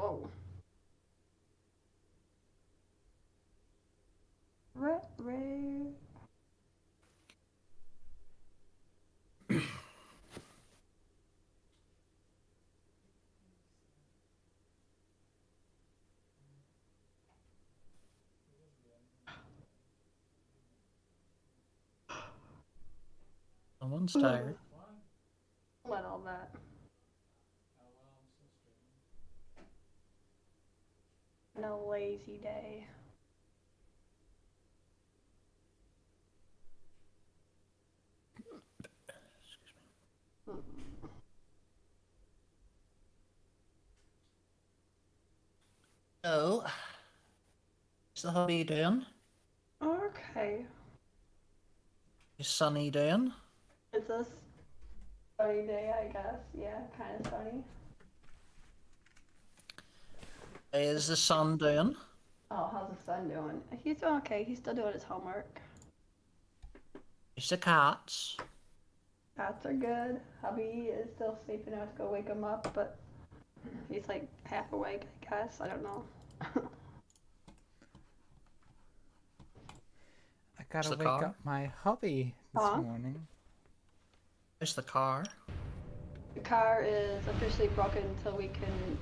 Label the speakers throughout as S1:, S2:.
S1: Whoa. Ray.
S2: Someone's tired.
S1: Let all that. No lazy day.
S2: So, what's the hobby doing?
S1: Okay.
S2: Is Sunny doing?
S1: It's a sunny day, I guess. Yeah, kind of sunny.
S2: Is the sun doing?
S1: Oh, how's the son doing? He's doing okay. He's still doing his homework.
S2: Is the cats?
S1: Cats are good. Hubby is still sleeping. I have to go wake him up, but he's like half awake, I guess. I don't know.
S3: I
S2: Is
S3: gotta
S2: the
S3: wake
S2: car?
S3: up my hubby this
S1: Huh?
S3: morning.
S2: Is the car?
S1: The car is officially broken until we can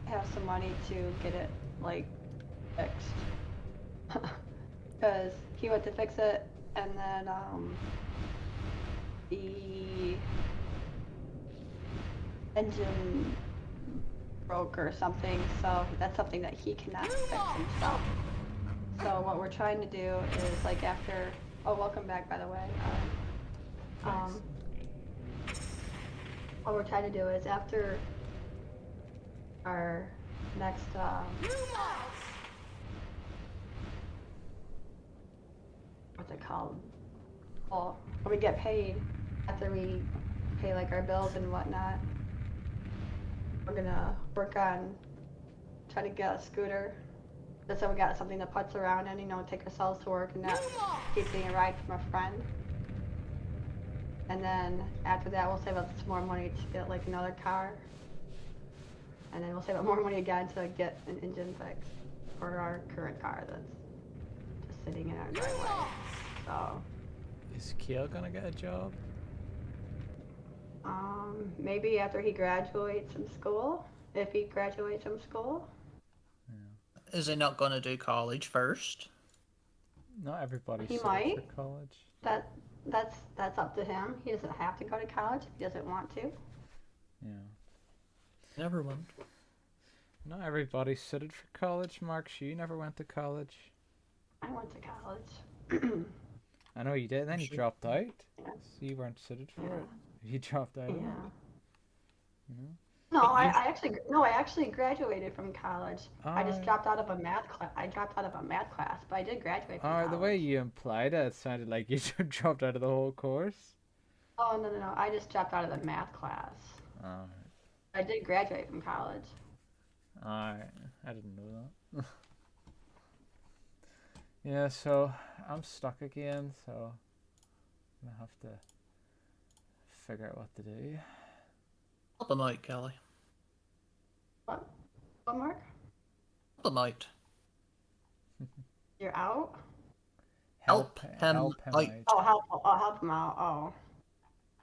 S1: have some money to get it, like, fixed. Because he went to fix it, and then, the engine broke or something, so that's something that he cannot fix himself. So what we're trying to do is, like, after... Oh, welcome back, by the way.
S3: Thanks.
S1: What we're trying to do is after our next, what's it called? Well, when we get paid, after we pay, like, our bills and whatnot, we're gonna work on trying to get a scooter. Just so we got something to putz around and, you know, take ourselves to work and not keep getting a ride from a friend. And then after that, we'll save up some more money to get, like, another car. And then we'll save up more money again to get an engine fixed for our current car that's just sitting in our driveway. So,
S3: Is Keel gonna get a job?
S1: maybe after he graduates from school, if he graduates from school.
S2: Is he not going to do college first?
S3: Not everybody's
S1: He
S3: suited for
S1: might.
S3: college.
S1: That that's up to him. He doesn't have to go to college if he doesn't want to.
S3: Yeah.
S2: Never went.
S3: Not everybody's suited for college. Mark, you never went to college.
S1: I went to college.
S3: I know you did, then you
S2: Sure.
S3: dropped out.
S1: Yeah.
S3: So you weren't suited for
S1: Yeah.
S3: it. You dropped out of it,
S1: Yeah.
S3: you know?
S1: No,
S2: But
S1: I actually graduated from college. I just
S3: Alright.
S1: dropped out of a math class. I dropped out of a math class, but I did graduate from
S3: Alright, the way
S1: college.
S3: you implied it, it sounded like you dropped out of the whole course.
S1: Oh, no. I just dropped out of the math class.
S3: Alright.
S1: I did graduate from college.
S3: Alright. I didn't know that. Yeah, so I'm stuck again, so I'm gonna have to figure out what to do.
S2: Help him out, Kelly.
S1: What? What, Mark?
S2: Help him out.
S1: You're out?
S2: Help him
S3: help him
S2: out.
S3: out.
S1: Help him out. Oh.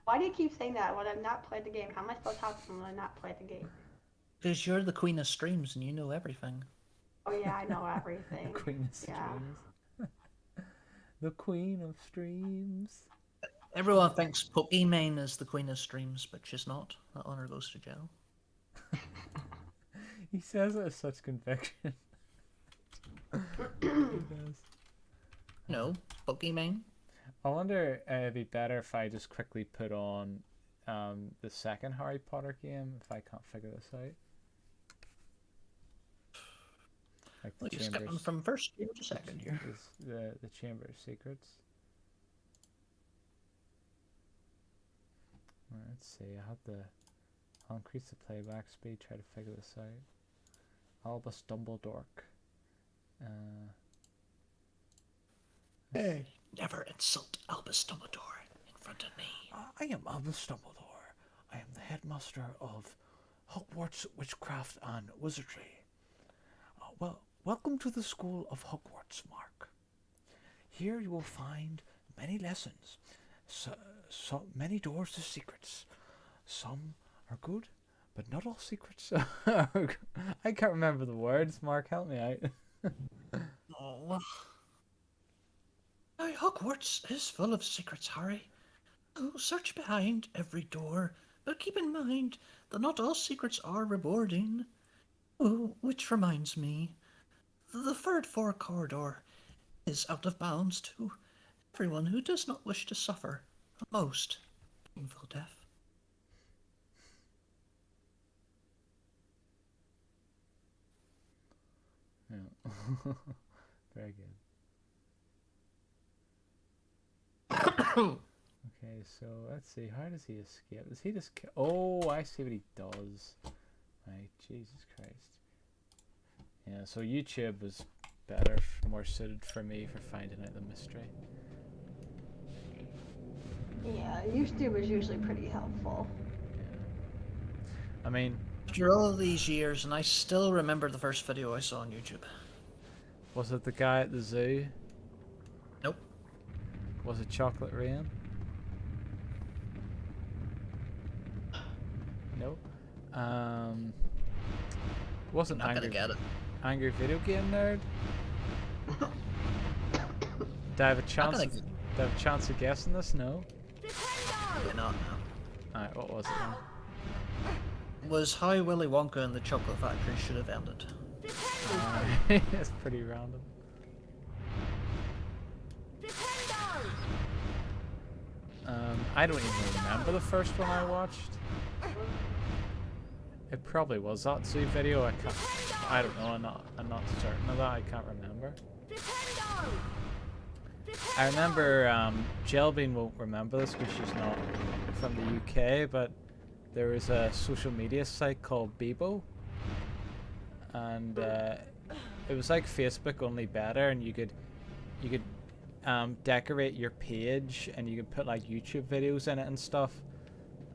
S1: Why do you keep saying that when I've not played the game? How am I supposed to help him when I've not played the game?
S2: Because you're the queen of streams and you know everything.
S1: Oh yeah, I know everything.
S3: The queen of
S1: Yeah.
S3: streams. The queen of streams.
S2: Everyone thinks Pokimane is the queen of streams, but she's not. That honor goes to Joe.
S3: He says it with such conviction. He does.
S2: No, Pokimane.
S3: I wonder it'd be better if I just quickly put on the second Harry Potter game if I can't figure this out. Like
S2: Well,
S3: the
S2: you're skipping
S3: chambers,
S2: from first year to second year.
S3: the Chamber of Secrets. Right, let's see. I'll increase the playback speed. Try to figure this out. Albus Dumbledore.
S2: Hey, never insult Albus Dumbledore in front of me.
S3: I am Albus Dumbledore. I am the headmaster of Hogwarts Witchcraft and Wizardry. Welcome to the School of Hogwarts, Mark. Here you will find many lessons, so many doors to secrets. Some are good, but not all secrets are good. I can't remember the words. Mark, help me out.
S2: Oh. Hogwarts is full of secrets, Harry. Oh, search behind every door, but keep in mind that not all secrets are rewarding. Oh, which reminds me, the third floor corridor is out of bounds to everyone who does not wish to suffer a most painful death.
S3: Yeah. Very good. Okay, so let's see. How does he escape? Does he just? Oh, I see what he does. Right, Jesus Christ. Yeah, so YouTube was better, more suited for me for finding out the mystery.
S1: Yeah, YouTube is usually pretty helpful.
S3: I mean,
S2: After all these years, and I still remember the first video I saw on YouTube.
S3: was it the guy at the zoo?
S2: Nope.
S3: Was it Chocolate Rain? No. Wasn't
S2: Not gonna
S3: Angry
S2: get it.
S3: Angry Video Game Nerd? Do I have a chance?
S2: gonna
S3: Do I have a chance of guessing this? No.
S2: Probably not now.
S3: Alright, what was it then?
S2: Was how Willy Wonka and the Chocolate Factory should have ended.
S3: It's pretty random. I don't even remember the first one I watched. It probably was that zoo video. I don't know. I'm not certain of that. I can't remember. I remember Jelbean won't remember this because she's not from the UK, but there was a social media site called Bebo, and it was like Facebook only better, and you could decorate your page and you could put like YouTube videos in it and stuff.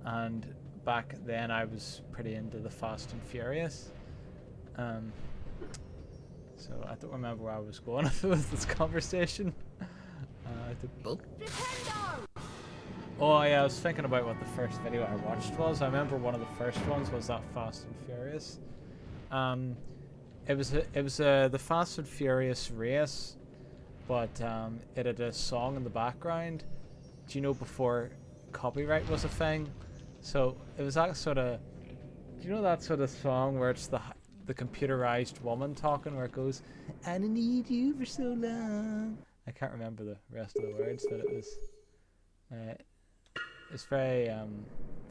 S3: And back then I was pretty into the Fast and Furious. So I don't remember where I was going with this conversation. Oh yeah, I was thinking about what the first video I watched was. I remember one of the first ones was that Fast and Furious. It was the Fast and Furious race, but it had a song in the background. Do you know, before copyright was a thing? So it was that sort of, do you know that sort of song where it's the computerized woman talking, where it goes, "I need you for so long." I can't remember the rest of the words, but it was it's very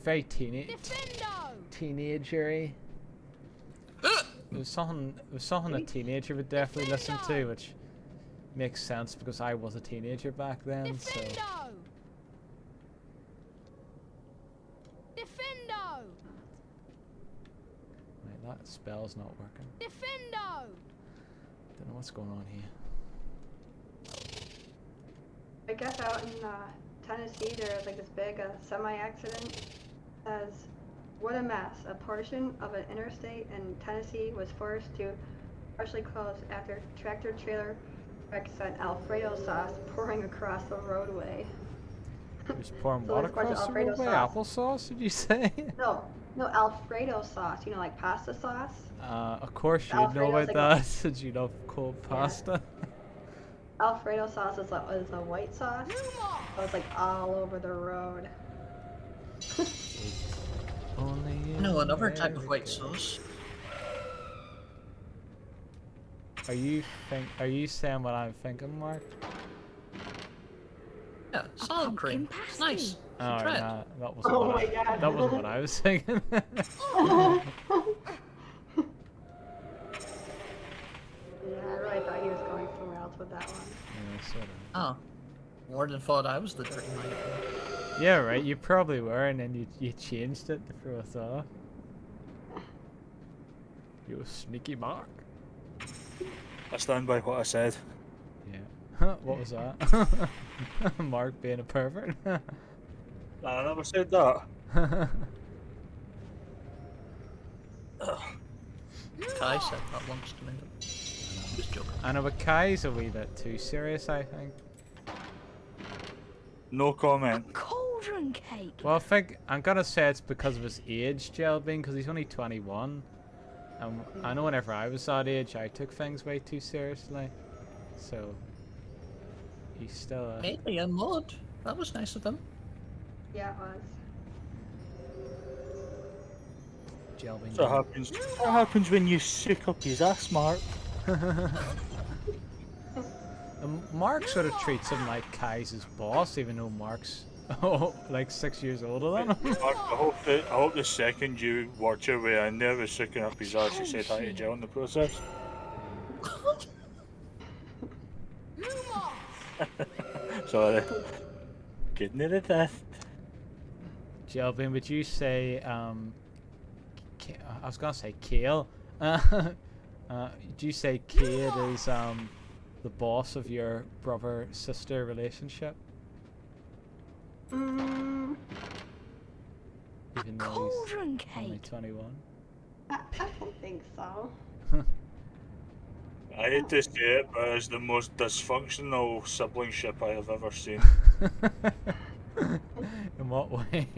S3: very teenagery. It was something a teenager would definitely listen to, which makes sense because I was a teenager back then. So. Wait, that spell's not working. Don't know what's going on here.
S1: I guess out in Tennessee there was like this big semi-accident. Says, what a mess. A portion of an interstate in Tennessee was forced to partially close after tractor trailer wreck sent Alfredo sauce pouring across the roadway.
S3: Just pouring
S1: So
S3: what
S1: there's a bunch
S3: across
S1: of
S3: the
S1: Alfredo
S3: roadway?
S1: sauce.
S3: Applesauce, did you say?
S1: No, Alfredo sauce. You know, like pasta sauce.
S3: Of course you'd know
S1: Alfredo's
S3: about
S1: like
S3: that, since you love cold
S1: Yeah.
S3: pasta.
S1: Alfredo sauce is a white sauce. So it's like all over the road.
S3: Only
S2: No,
S3: in
S2: another type of white
S3: America.
S2: sauce.
S3: Are you saying what I'm thinking, Mark?
S2: Yeah, salad cream. It's nice.
S3: Oh,
S2: Try it.
S3: nah, that wasn't
S1: Oh
S3: what
S1: my God.
S3: that wasn't what I was thinking.
S1: Yeah, I really thought he was going somewhere else with that one.
S3: Yeah, sort of.
S2: Oh. Warden thought I was the dream.
S3: Yeah, right. You probably were, and then you changed it to throw us off. You sneaky Mark.
S4: I stand by what I said.
S3: Yeah. What was that? Mark being a pervert.
S4: I never said that.
S2: Kai said that once to me. Just joking.
S3: I know, but Kai's a wee bit too serious, I think.
S4: No comment.
S5: Cauldron cake.
S3: Well, I think I'm gonna say it's because of his age, Jelbean, because he's only 21. I know whenever I was that age, I took things way too seriously. So he's still a...
S2: Maybe a mod. That was nice of them.
S1: Yeah, it was.
S3: Jelbean.
S4: What happens when you suck up his ass, Mark?
S3: Mark sort of treats him like Kai's his boss, even though Mark's like 6 years older than him.
S4: Mark, I hope the second you watch your way in there was sucking up his ass, you said hi to Jill in the process. Sorry. Getting it to death.
S3: Jelbean, would you say, I was gonna say Kale. Do you say Cade is the boss of your brother-sister relationship?
S1: Mm,
S3: Even though
S5: Cauldron
S3: he's only
S5: cake.
S3: 21?
S1: I don't think so.
S4: I hate to say it, but it's the most dysfunctional siblingship I have ever seen.
S3: In what way?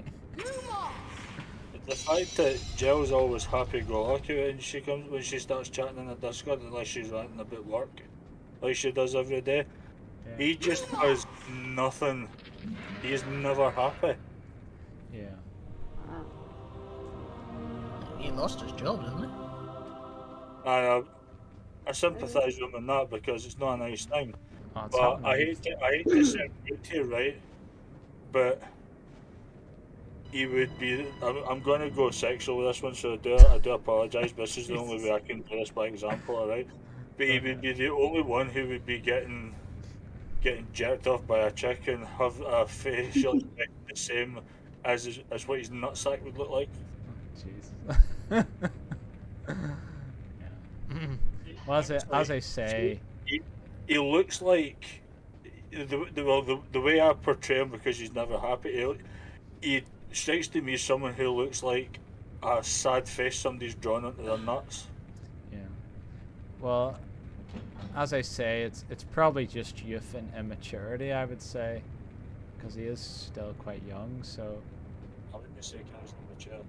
S4: The fact that Jill's always happy-go-lucky when she starts chatting in the Discord, unless she's ranting about work, like she does every day.
S3: Yeah.
S4: He just does nothing. He's never happy.
S3: Yeah.
S1: Wow.
S2: He lost his job, didn't he?
S4: And I sympathise with him in that because it's not a nice thing.
S3: Oh, it's
S4: But I
S3: happening.
S4: hate to sound rude to you, right? But he would be. I'm going to go sexual with this one, so I do apologise. But this is the only way I can do this by example, alright? But he would be the only one who would be getting jerked off by a chick and have a facial expression the same as what his nutsack would look like.
S3: Jeez. Yeah. Well, as I say,
S4: He looks like the way I portray him because he's never happy. He strikes to me as someone who looks like a sad face somebody's drawn onto their nuts.
S3: yeah. Well, as I say, it's probably just youth and immaturity, I would say, because he is still quite young. So,
S4: I wouldn't say cast in the chair.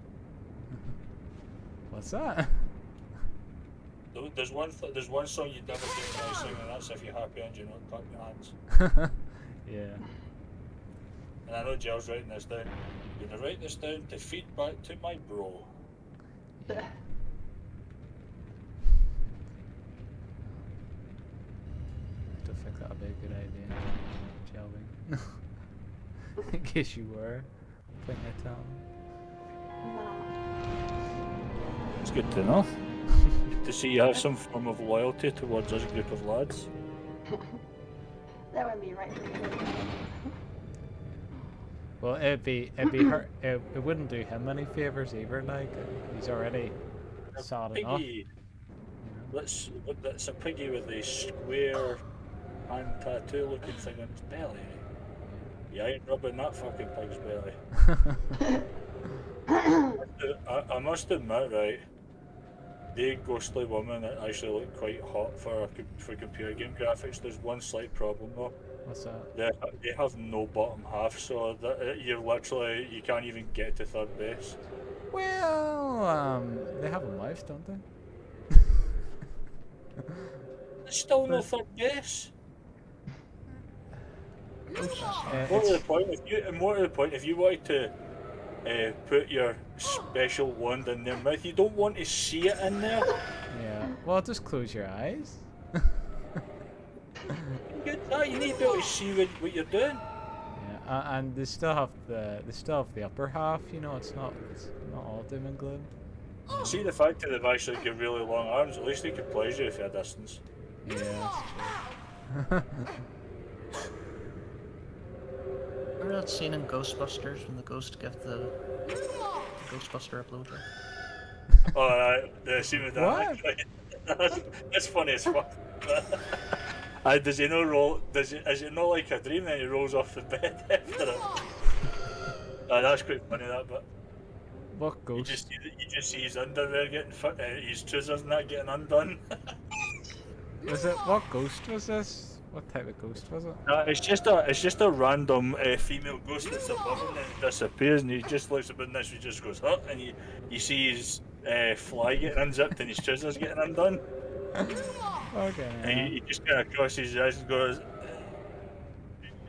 S3: what's that?
S4: There's one song you'd never get me singing, and that's If You're Happy and You Don't Clap Your Hands.
S3: Yeah.
S4: And I know Jill's writing this down. I'm going to write this down to feed back to my bro.
S3: Yeah. I don't think that'd be a good idea, Jelby. In case you were thinking of telling.
S4: It's good to know. To see you have some form of loyalty towards this group of lads.
S1: That would be right for me.
S3: Well, it'd be hurt. It wouldn't do him any favors either. Like he's already sad enough.
S4: Piggy. That's a piggy with a square hand tattoo looking thing on its belly. Yeah, I ain't rubbing that fucking pig's belly. I must admit, right, the ghostly woman that actually looked quite hot for computer game graphics. There's one slight problem though.
S3: What's that?
S4: They have no bottom half, so that you can't even get to third base.
S3: Well, they have a mouth, don't they?
S4: There's still no third base. More to the point, if you wanted to put your special wand in their mouth, you don't want to see it in there.
S3: Yeah. Well, just close your eyes.
S4: You need to be able to see what you're doing.
S3: Yeah, and they still have the upper half. You know, it's not all doom and gloom.
S4: See the fact that they've actually got really long arms. At least they could pleasure you for a distance.
S3: Yeah, that's true.
S2: Remember that scene in Ghostbusters when the ghost gave the Ghostbuster a blowjob?
S4: Alright, the scene with that. That's funny as fuck. Does he not roll? Is it not like a dream? Then he rolls off the bed after it. That's quite funny, that bit.
S3: What
S4: You
S3: ghost?
S4: just see his underwear getting his trousers and that getting undone.
S3: Was it? What ghost was this? What type of ghost was it?
S4: No, it's just a random female ghost that's above him and it disappears and he just looks about this. He just goes, huh, and you see his fly getting unzipped and his trousers getting undone,
S3: Okay.
S4: and
S3: Yeah.
S4: he just kind of crosses his eyes and goes,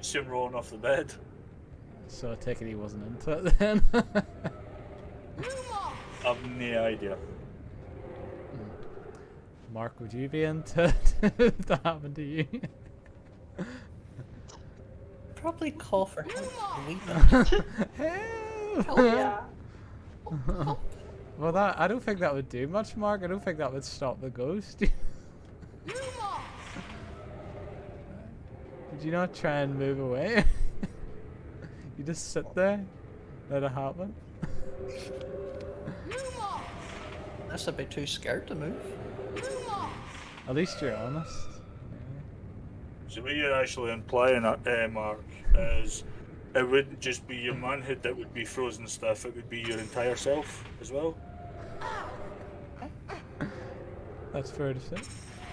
S4: see him rolling off the bed.
S3: So I take it he wasn't into it then.
S4: I've no idea.
S3: Mark, would you be into it if that happened to you?
S2: Probably call for help.
S3: Help!
S1: Hell yeah.
S3: Well, I don't think that would do much, Mark. I don't think that would stop the ghost. Did you not try and move away? You just sit there, let it happen.
S2: That's a bit too scared to move.
S3: At least you're honest.
S4: So what you're actually implying, Mark, is it wouldn't just be your manhood that would be frozen stiff, it would be your entire self as well?
S3: That's fair to say.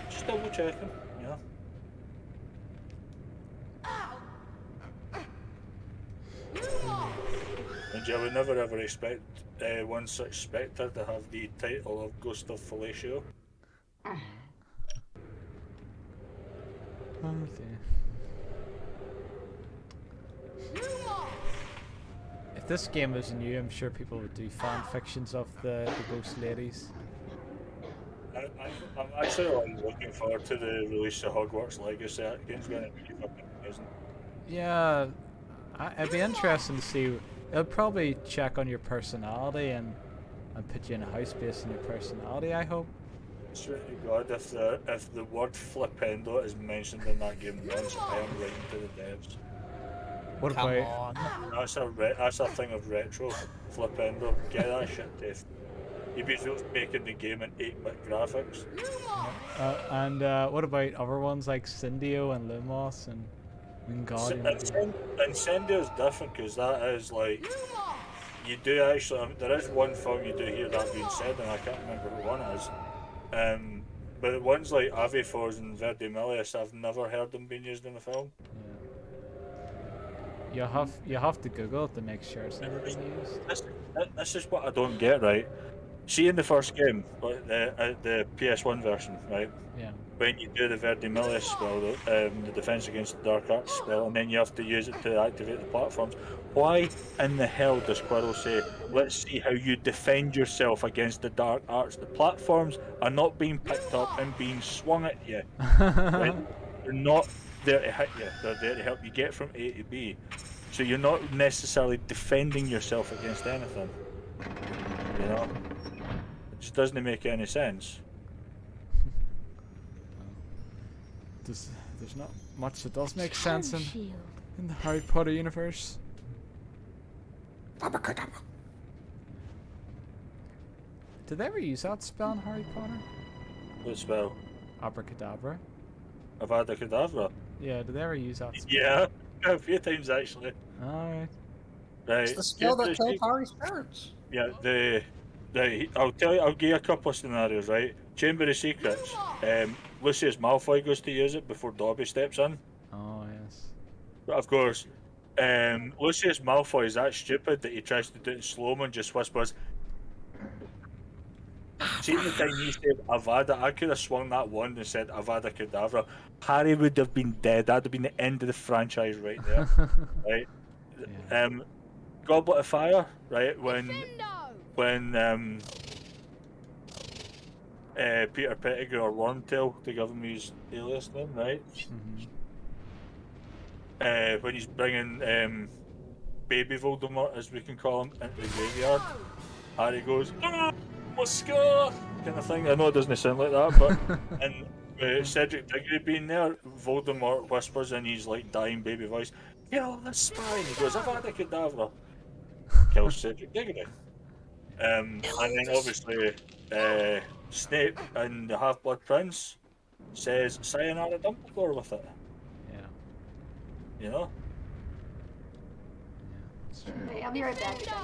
S4: Just double checking, yeah. And yeah, I would never ever expect one such spectre to have the title of Ghost of Fellatio.
S3: Oh dear. If this game was new, I'm sure people would do fan fictions of the ghost ladies.
S4: I'm actually looking forward to the release of Hogwarts Legacy. That game's going to be fucking amazing.
S3: Yeah, it'd be interesting to see. It'll probably check on your personality and put you in a house based on your personality, I hope.
S4: Swear to God, if the word flipendo is mentioned in that game once, I am writing to the devs.
S3: What
S2: Come
S3: about
S2: on.
S4: That's a thing of retro. Flipendo, get that shit Dave. Ubisoft's making the game in 8-bit graphics.
S3: and what about other ones like Cindio and Lumos and Wingardium?
S4: Incendio's different because that is like you do actually. There is one film you do hear that being said, and I can't remember what one it is. But ones like Avifors and Verdimillius, I've never heard them being used in a film.
S3: Yeah. You have to Google it to make sure it's never been used.
S4: This is what I don't get, right? See in the first game, like the PS1 version, right?
S3: Yeah.
S4: When you do the Verdimillius spell, the defense against the dark arts spell, and then you have to use it to activate the platforms. Why in the hell does Quirrell say, let's see how you defend yourself against the dark arts? The platforms are not being picked up and being swung at you. Right? They're not there to hit you, they're there to help you get from A to B. So you're not necessarily defending yourself against anything. You know? It just doesn't make any sense.
S3: There's not much that does make sense in the Harry Potter universe. Did they ever use that spell in Harry Potter?
S4: What spell?
S3: Abracadabra.
S4: Avada Kedavra?
S3: Yeah, did they ever use that spell?
S4: Yeah, a few times actually.
S3: Alright.
S4: Right.
S2: It's the spell that killed Harry's parents.
S4: Yeah, I'll tell you. I'll give you a couple of scenarios. Right, Chamber of Secrets. Lucius Malfoy goes to use it before Dobby steps in.
S3: Oh yes.
S4: But of course, Lucius Malfoy is that stupid that he tries to do it in slow-mo and just whispers. See the time he said Avada, I could have swung that wand and said Avada Kedavra. Harry would have been dead. That'd have been the end of the franchise right there. Right.
S3: Yeah.
S4: Goblet of Fire. Right when Peter Pettigrew or Wormtail, to give him his alias name, right? When he's bringing baby Voldemort, as we can call him, into the graveyard, Harry goes, Moscow! Kind of thing. I know it doesn't sound like that, but and Cedric Diggory being there, Voldemort whispers in his like dying baby voice, kill the spy! And he goes, Avada Kedavra! Kills Cedric Diggory. And then obviously Snape and the Half-Blood Prince says Sayonara Dumbledore with it.
S3: Yeah.
S4: You know?
S3: It's true.
S1: Hey, I'll be right back again,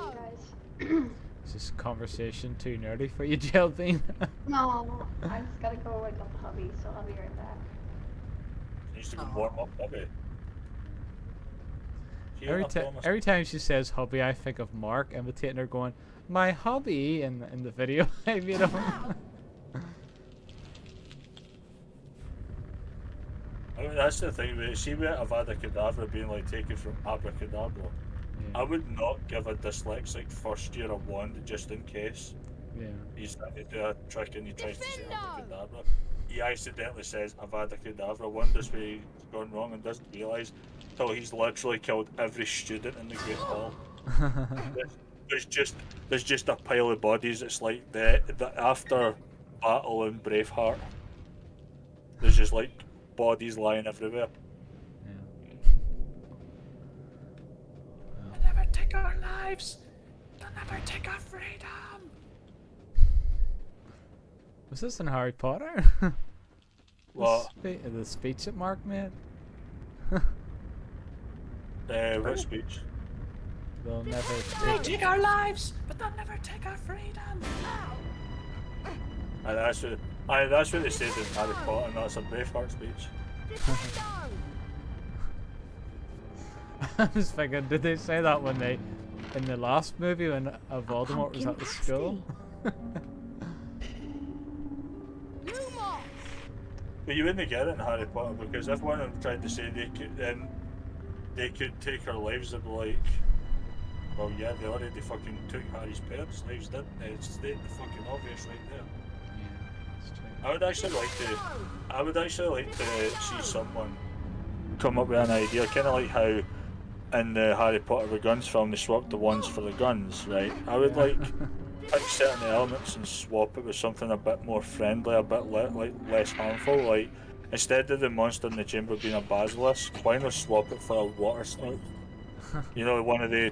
S1: you guys.
S3: Is this conversation too nerdy for you, Geraldine?
S1: No, I just gotta go wake up the hubby, so I'll be right back.
S4: Needs to go warm up, hubby.
S3: Every time she says hubby, I think of Mark imitating her going, my hubby, in the video I made of him.
S4: I mean, that's the thing, mate. See with Avada Kedavra being like taken from Abracadabra. I would not give a dyslexic first year a wand just in case.
S3: Yeah.
S4: He's trying to do a trick and he tries to say Abracadabra. He accidentally says Avada Kedavra, wonders where he's gone wrong and doesn't realise until he's literally killed every student in the Great Hall. There's just a pile of bodies. It's like the after battle in Braveheart. There's just like bodies lying everywhere.
S2: They'll never take our lives. They'll never take our freedom.
S3: Was this in Harry Potter?
S4: What?
S3: The speech that Mark made?
S4: What speech?
S3: They'll never
S2: Take our lives, but they'll never take our freedom.
S4: That's what they said in Harry Potter, and that's a Braveheart speech.
S3: I was thinking, did they say that when they, in the last movie when Voldemort was at the school?
S4: But you wouldn't get it in Harry Potter because if one of them tried to say they could take our lives, they'd be like, well, yeah, they already fucking took Harry's parents' lives, didn't they? It's the fucking obvious right there. I would actually like to see someone come up with an idea, kind of like how in the Harry Potter with Guns film they swapped the wands for the guns, right? I would like pick certain elements and swap it with something a bit more friendly, a bit less harmful. Like instead of the monster in the chamber being a basilisk, why not swap it for a water snipe? You know, one of the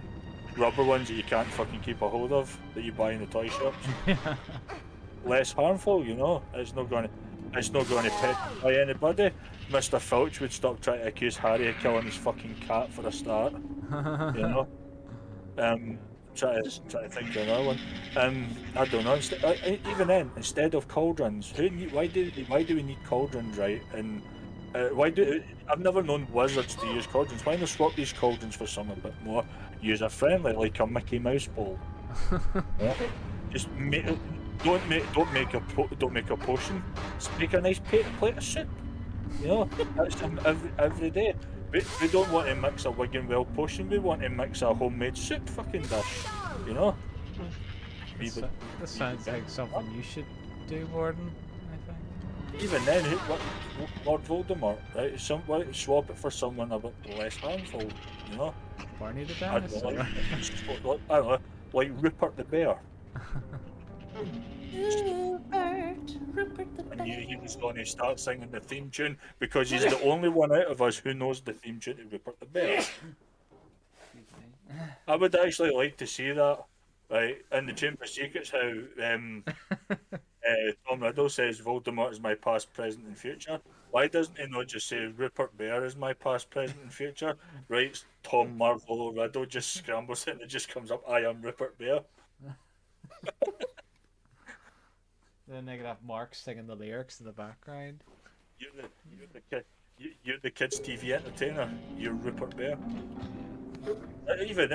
S4: rubber ones that you can't fucking keep a hold of that you buy in the toy shops. Less harmful, you know. It's not going to petrify anybody. Mr. Filch would stop trying to accuse Harry of killing his fucking cat for a start. You know. Try to think of another one. I don't know. Even then, instead of cauldrons, why do we need cauldrons, right? And I've never known wizards to use cauldrons. Why not swap these cauldrons for something a bit more user friendly, like a Mickey Mouse bowl? Yeah? Just don't make a potion. Just make a nice plate of soup. You know, that's every day. We don't want to mix a Wiggenweld potion. We want to mix a homemade soup fucking dish. You know.
S3: This sounds like something you should do, Warden. I think.
S4: Even then, Lord Voldemort, right? Swap it for someone a bit less harmful. You know.
S3: Barney the
S4: I don't
S3: dinosaur.
S4: know, like Rupert the bear.
S2: Rupert the
S4: I knew he was going to start singing the theme tune because he's the only one out of us who knows the theme tune to Rupert the Bear. I would actually like to see that, right? In the Chamber of Secrets, how Tom Riddle says Voldemort is my past, present, and future. Why doesn't he not just say Rupert Bear is my past, present, and future? Right? Tom Marvolo Riddle just scrambles it and it just comes up, I am Rupert Bear.
S3: Then they could have Mark singing the lyrics in the background.
S4: You're the kids' TV entertainer. You're Rupert Bear. Even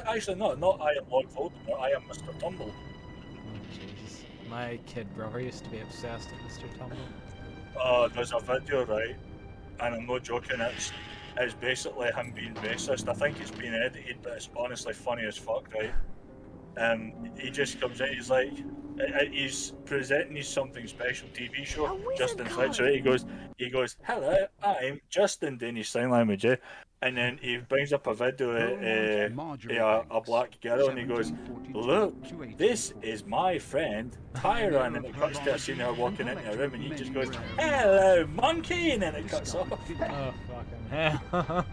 S4: actually not I am Lord Voldemort. I am Mr. Tumble.
S3: Oh Jesus! My kid brother used to be obsessed with Mr. Tumble.
S4: Oh, there's a video, right? And I'm not joking. It's basically him being racist. I think it's been edited, but it's honestly funny as fuck, right? He just comes in, he's like, he's presenting his something special TV show, Justin Fletcher. He goes, hello, I'm Justin, doing his sign language, eh? And then he brings up a video of a black girl, and he goes, look, this is my friend Tyron, and it cuts to a scene of her walking into a room, and he just goes, hello, monkey, and then it cuts off.
S3: Oh fucking hell!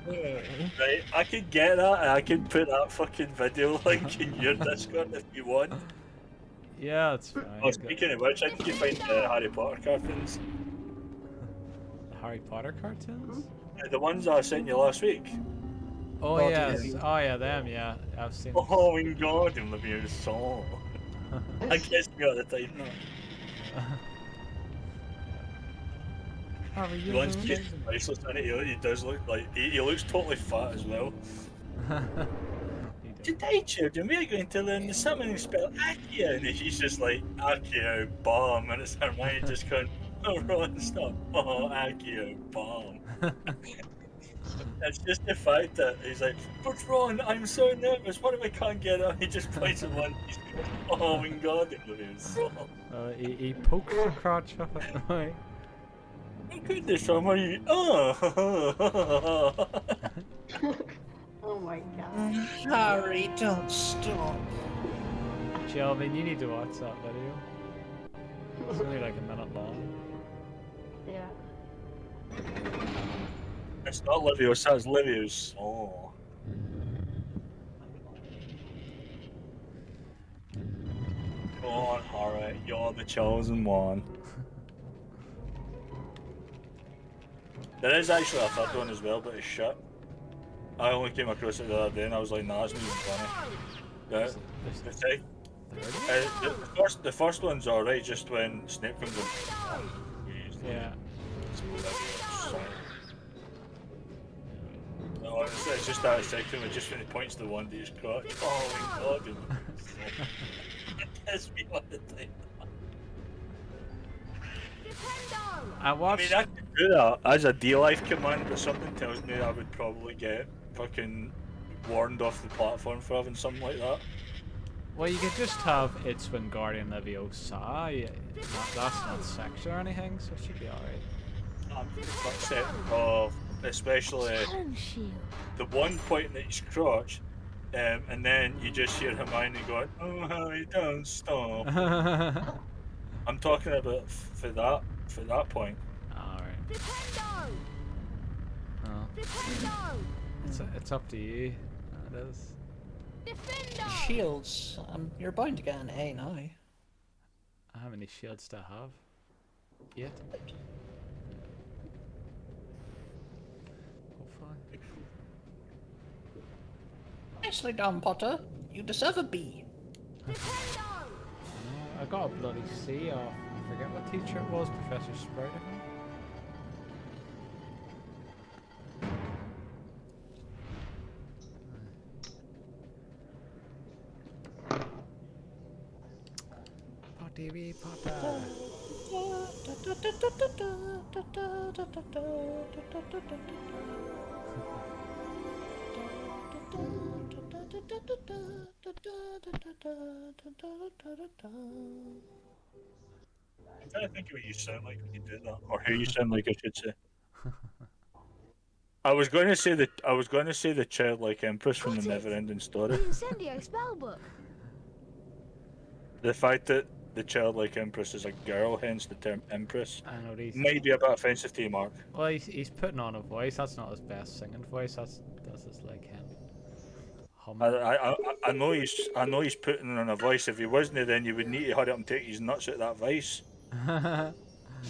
S4: Right, I could get that, and I can put that fucking video link in your Discord if you want.
S3: Yeah, that's fine.
S4: Oh, speaking of which, I think you find the Harry Potter cartoons.
S3: Harry Potter cartoons?
S4: The ones I sent you last week.
S3: Oh
S2: Body
S3: yes.
S2: Leviosa.
S3: Oh yeah, them. Yeah, I've seen. them.
S4: Oh, in God, in Livia's soul. I guess me all the time now.
S3: How are you
S4: Once he gets
S3: losing?
S4: priceless in it, he does look like he looks totally fat as well.
S3: He does.
S4: Today, children, we are going to learn the summoning spell Accio. And she's just like, Accio, bomb. And it's Hermione just going, oh, Ron, stop. Oh, Accio, bomb. It's just the fact that he's like, but Ron, I'm so nervous. What if I can't get out? He just points at one. He's going, oh, my God, it was so.
S3: He pokes the crotch of it. Right?
S4: Oh, goodness, Hermione. Oh.
S1: Oh my god.
S2: Harry, don't stop.
S3: Shelvin, you need to watch that video. It's only like a minute long.
S1: Yeah.
S4: It's not Leviosa, it's Livius. Oh. Go on, Harry. You're the chosen one. There is actually a third one as well, but it's shit. I only came across it the other day and I was like, nah, it's not even funny. The first one's alright, just when Snape comes in.
S3: Yeah.
S4: No, it's just that second one, just when he points to one to his crotch. Oh my God. It gets me all the time.
S3: I watched.
S4: I could do that as a D-Life command, but something tells me I would probably get fucking warned off the platform for having something like that.
S3: Well, you could just have It's Wingardium Leviosa. That's not sexual or anything, so it should be alright.
S4: I'm just upset of especially the one point at his crotch, and then you just hear Hermione going, "Oh, Harry, don't stop." I'm talking about for that point.
S3: Alright. Well, it's up to you. It is.
S2: Shields. You're bound to get an A now.
S3: How many shields do I have? 8. Hopefully.
S2: Nicely done, Potter. You deserve a B.
S3: No, I got a bloody C off. I forget what teacher it was. Professor Sprout, I think. Potty Potter.
S4: I'm trying to think of what you sound like when you do that, or who you sound like, I should say. I was going to say the childlike empress from the Neverending Story.
S5: Incendio spellbook.
S4: The fact that the childlike empress is a girl, hence the term empress,
S3: I know these.
S4: might be a bit offensive to you, Mark.
S3: Well, he's putting on a voice. That's not his best singing voice. That's his like him.
S4: I know he's putting on a voice. If he wasn't, then you would need to hurry up and take his nuts at that voice. Yeah,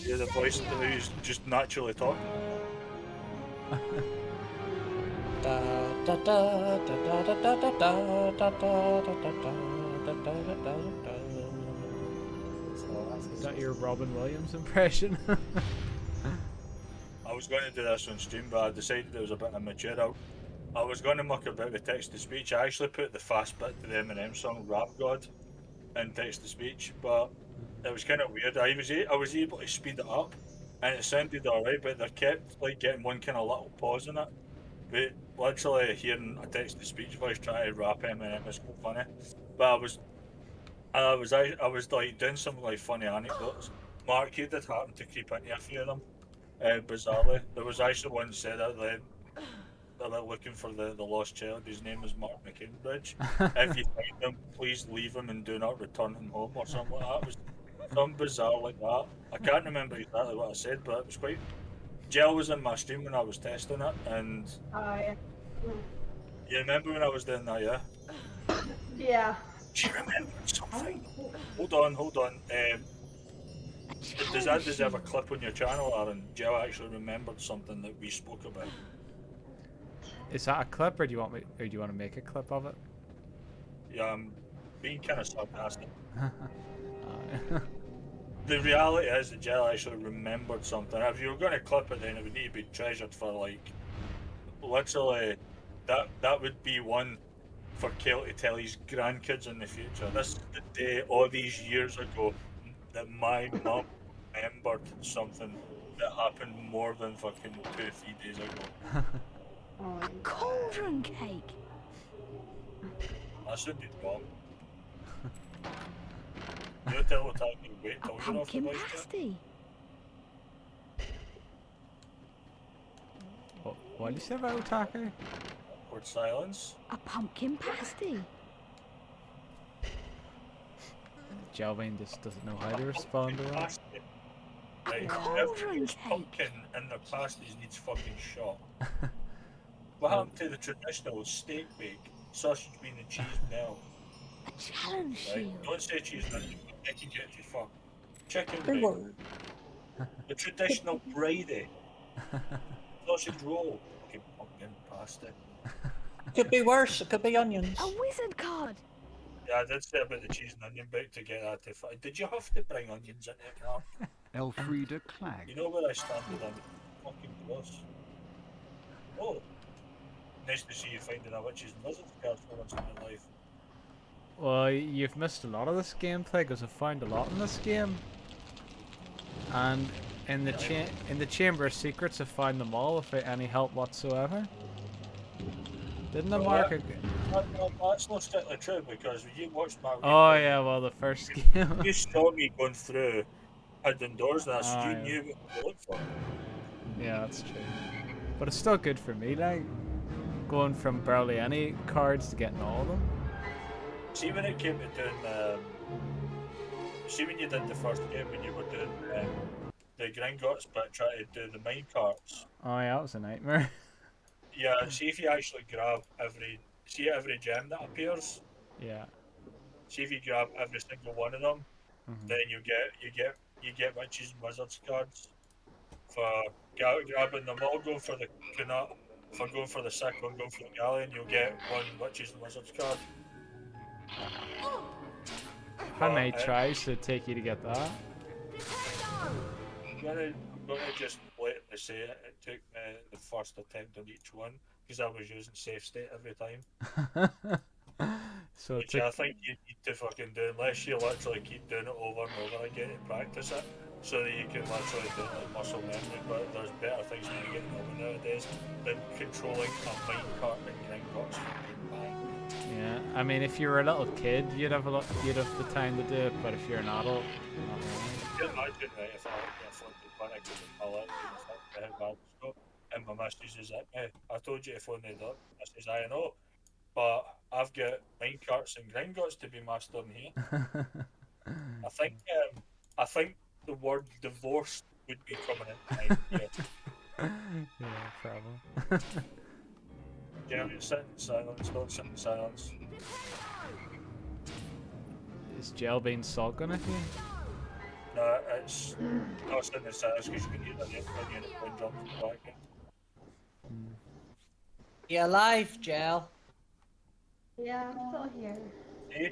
S4: the voice that he's just naturally talking.
S3: Is that your Robin Williams impression?
S4: I was going to do this on stream, but I decided it was a bit immature. I was going to muck about with text to speech. I actually put the fast bit to the Eminem song "Rap God" in text to speech, but it was kind of weird. I was able to speed it up, and it sounded alright, but they kept like getting one kind of little pause in it. But literally hearing a text to speech voice trying to rap Eminem is quite funny. But I was like doing some like funny anecdotes. Mark, you did happen to creep into a few of them. Bizarrely, there was actually one said that they're looking for the lost child. His name is Mark McKinbridge. If you find him, please leave him and do not return him home, or something like that. It was something bizarre like that. I can't remember exactly what I said, but it was quite. Gel was in my stream when I was testing it, and
S1: Yeah.
S4: you remember when I was doing that, yeah?
S1: Yeah.
S4: She remembered something. Hold on. Does that deserve a clip on your channel, Aaron? Gel actually remembered something that we spoke about.
S3: Is that a clip, or do you want me, or do you want to make a clip of it?
S4: Yeah, I'm being kind of sarcastic.
S3: Uh,
S4: The reality is that Jill actually remembered something. If you were going to clip it, then it would need to be treasured for like literally. That would be one for Kel to tell his grandkids in the future. This is the day all these years ago that my mum remembered something that happened more than fucking 2-3 days ago.
S1: Oh my God.
S5: Cauldron cake.
S4: That sounded wrong. You tell what time you wait
S5: A
S4: till you're off the
S5: pumpkin
S4: voice chat.
S5: pasty.
S3: what did you say about Otaku?
S4: Awkward silence.
S5: A pumpkin pasty.
S3: Jelvin just doesn't know how to respond to that.
S4: Pasty. Right,
S5: Cauldron
S4: everybody's
S5: cake.
S4: pumpkin in their pasties needs fucking shot. What happened to the traditional steak bake, sausage, bean and cheese now?
S5: A challenge
S4: Right?
S5: shield.
S4: Don't say cheese now, you can get you fuck. Chicken bake. The traditional Brady. Sausage roll. Fucking pumpkin pasta.
S6: Could be worse. It could be onions.
S5: A wizard card.
S4: Yeah, I did say about the cheese and onion bake to get that to fuck. Did you have to bring onions in it, Mark?
S7: Elfrida Clag.
S4: You know where I stand with them? Fucking gross. Oh. Nice to see you finding a witches and wizards card for once in your life.
S3: Well, you've missed a lot of this gameplay because I found a lot in this game, and in the Chamber of Secrets, I found them all without any help whatsoever. Didn't I,
S4: Well,
S3: Mark?
S4: That's not strictly true because when you watched my
S3: Oh yeah, well the first game.
S4: you saw me going through hidden doors and that, so
S3: Ah,
S4: you
S3: yeah.
S4: knew what to look for.
S3: Yeah, that's true. But it's still good for me, like going from barely any cards to getting all of them.
S4: See when it came to doing, see when you did the first game when you were doing the Gringotts but try to do the mine carts.
S3: Oh yeah, that was a nightmare.
S4: Yeah, see if you actually grab every gem that appears.
S3: Yeah.
S4: See if you grab every single one of them, then you get witches and wizards cards for grabbing them all. Going for the Kunat, for going for the sickle and going for the galleon, you'll get one witches and wizards card.
S3: How many tries did it take you to get that?
S4: I'm gonna just blatantly say it. It took me the first attempt on each one because I was using safe state every time.
S3: So it
S4: Which I
S3: took.
S4: think you need to fucking do unless you literally keep doing it over and over again to practice it, so that you can literally do it like muscle memory. But there's better things when you get over nowadays than controlling a minecart and Gringotts.
S3: Yeah, I mean, if you were a little kid, you'd have the time to do it. But if you're an adult, not really.
S4: I can imagine, right, if I had a fucking panic in my leg and how bad it's got, and my missus is at me, I told you to phone it up. I says, I know, but I've got minecarts and Gringotts to be mastered in here. I think the word divorce would be coming in time here.
S3: Yeah, probably.
S4: Jeremy, sit in silence, don't sit in silence.
S3: Is Gel being sulking at you?
S4: No, it's not sitting in silence because you can hear the name when you're in jump from the back.
S6: You alive, Gel?
S1: Yeah, I'm still here.
S4: See?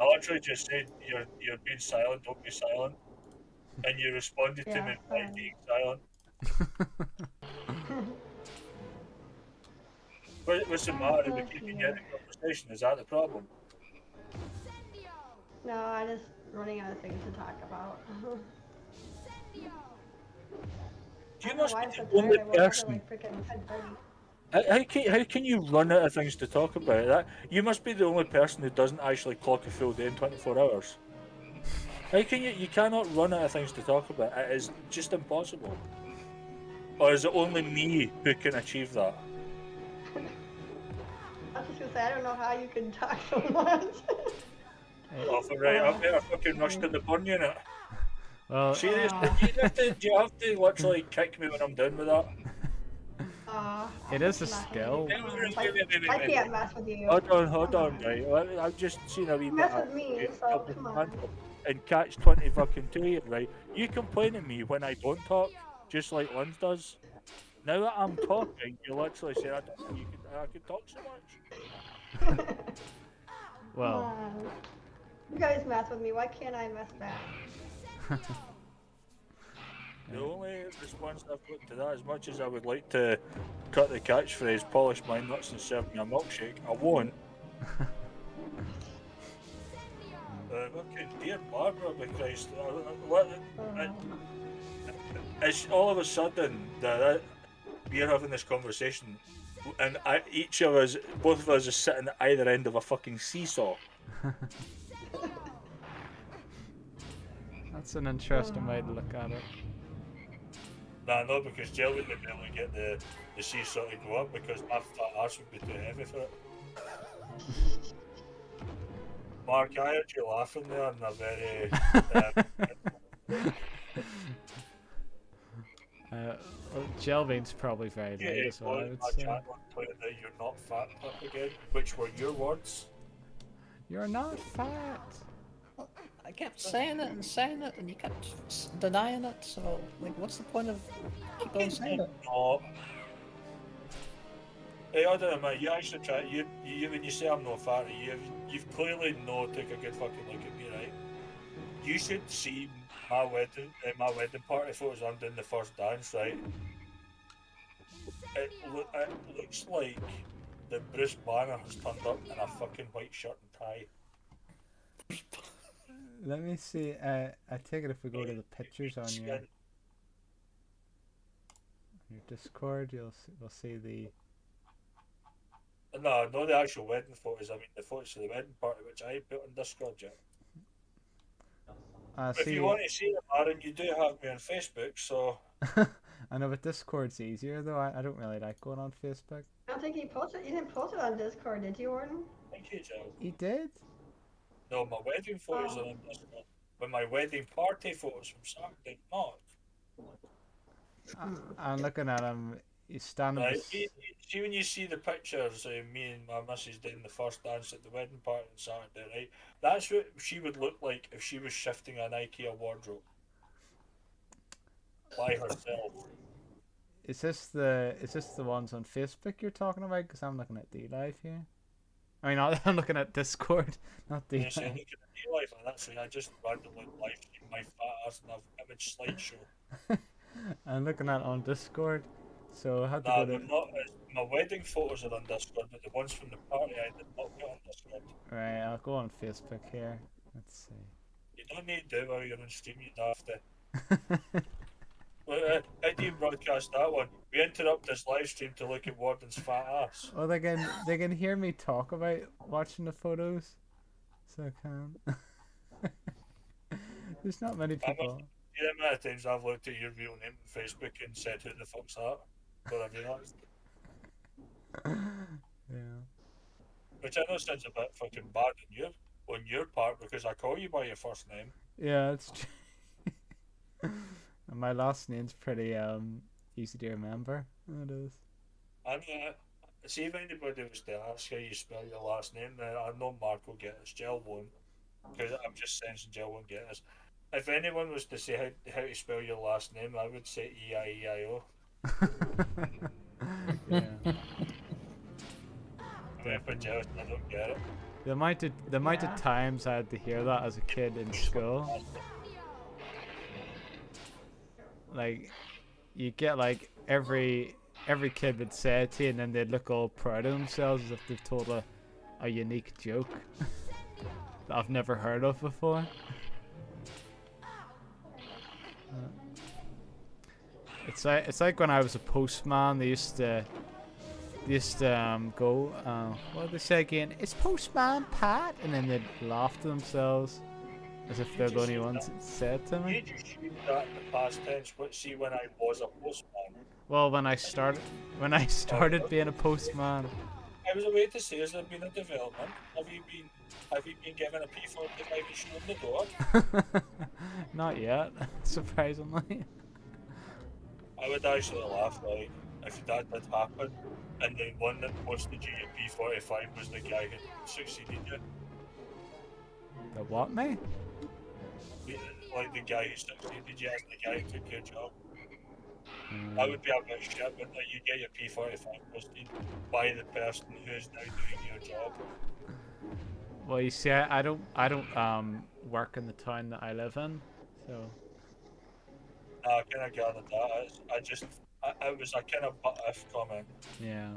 S4: I literally just said you're being silent, don't be silent. And you responded to
S1: Yeah,
S4: me by
S1: fine.
S4: being silent. What's the matter with keeping you in the conversation? Is that the problem?
S1: No, I'm just running out of things to talk about.
S4: You
S1: I don't know
S4: must
S1: why
S4: be
S1: I'm so
S4: the only
S1: tired. I woke up at
S4: person.
S1: like freaking 10:30.
S4: How can you run out of things to talk about? That you must be the only person who doesn't actually clock a full day in 24 hours. How can you cannot run out of things to talk about? It is just impossible. Or is it only me who can achieve that?
S1: I was just gonna say, I don't know how you can talk so much.
S4: Oh, right, I better fucking rush to the burn unit.
S3: Well,
S4: Seriously, do you have to literally kick me when I'm done with that?
S3: it is a
S1: I'm not
S3: skill.
S1: hating. I can't mess with you.
S4: Hold on, right. I've just seen a wee bit
S1: Mess
S4: of
S1: with me, so come on.
S4: and catch 20 fucking 2, right? You complain at me when I don't talk, just like Linz does. Now that I'm talking, you literally say I don't think I could talk so much.
S3: Well,
S1: You guys mess with me. Why can't I mess back?
S4: The only response I've got to that, as much as I would like to cut the catchphrase, polish my nuts and serve me a milkshake, I won't. Okay, dear Barbara, because it's all of a sudden that we're having this conversation, and each of us, both of us, is sitting at either end of a fucking seesaw.
S3: that's an interesting way to look at it.
S4: Nah, no, because Jill wouldn't be able to get the seesaw to go up because my fat arse would be too heavy for it. Mark, I heard you laughing there in a very.
S3: Well, Jelvin's probably very late as well, I would say.
S4: Chat on Twitter that you're not fat up again, which were your words.
S3: You're not fat.
S6: I kept saying it, and you kept denying it. So, like, what's the point of keep on saying it?
S4: No. Hey, I don't know, mate. You actually try. You when you say I'm not fat, you've clearly not took a good fucking look at me, right? You should see my wedding party photos. I'm doing the first dance, right? It looks like that Bruce Banner has turned up in a fucking white shirt and tie.
S3: Let me see. I take it if we go to the pictures on your Discord, we'll see the.
S4: No, not the actual wedding photos. I mean the photos of the wedding party, which I put on Discord yet. If you want to see them, Aaron, you do have me on Facebook, so.
S3: I know, but Discord's easier though. I don't really like going on Facebook.
S1: I don't think he posted. You didn't post it on Discord, did you, Orton?
S4: Thank you, Jill.
S3: He did?
S4: No, my wedding photos are on Discord, but my wedding party photos from Saturday, not.
S3: I'm looking at him. He's standing.
S4: Right. See when you see the pictures of me and my missus doing the first dance at the wedding party on Saturday, right? That's what she would look like if she was shifting an IKEA wardrobe by herself.
S3: Is this the ones on Facebook you're talking about? Because I'm looking at D-Live here. I mean, I'm looking at Discord, not D-Live.
S4: Yes, I'm looking at D-Live, and that's I just randomly live stream my fat ass in an image slideshow.
S3: I'm looking at on Discord, so I had to
S4: Nah,
S3: go to.
S4: not, my wedding photos are on Discord, but the ones from the party I did not put on Discord.
S3: Right, I'll go on Facebook here. Let's see.
S4: You don't need to do it while you're on stream, you daft. How do you broadcast that one? We interrupt this live stream to look at Warden's fat ass.
S3: Well, they can hear me talk about watching the photos, so I can. There's not many people.
S4: You know how many times I've looked at your real name on Facebook and said, "Who the fuck's that?" But have you not?
S3: Yeah.
S4: Which I know sounds a bit fucking bad on your part because I call you by your first name.
S3: Yeah, it's true. And my last name's pretty easy to remember. It is.
S4: I mean, see if anybody was to ask how you spell your last name, then I know Mark will get us. Jill won't, because I'm just sensing Jill won't get us. If anyone was to say how to spell your last name, I would say E-I-E-I-O.
S3: Yeah.
S4: I mean, but Jill, I don't get it.
S3: The amount of times I had to hear that as a kid in school. Like, you get like every kid would say it to you, and then they'd look all proud of themselves as if they've told a unique joke that I've never heard of before. It's like when I was a postman. They used to go, what did they say again? It's Postman Pat, and then they'd laugh to themselves as if they're the only ones that said it to me.
S4: Did you shoot that in the past tense? But see, when I was a postman.
S3: Well, when I started being a postman.
S4: I was a way to say, has there been a development? Have you been given a P45 and shown the door?
S3: Not yet, surprisingly.
S4: I would actually laugh, like, if that did happen, and the one that posted you your P45 was the guy who succeeded you.
S3: The what, mate?
S4: Like the guy who succeeded you as the guy who took your job. That would be a bit shit, but like, you get your P45 posted by the person who's now doing your job.
S3: Well, you see, I don't work in the town that I live in, so
S4: I kind of gathered that. It was a kind of but if comment.
S3: yeah.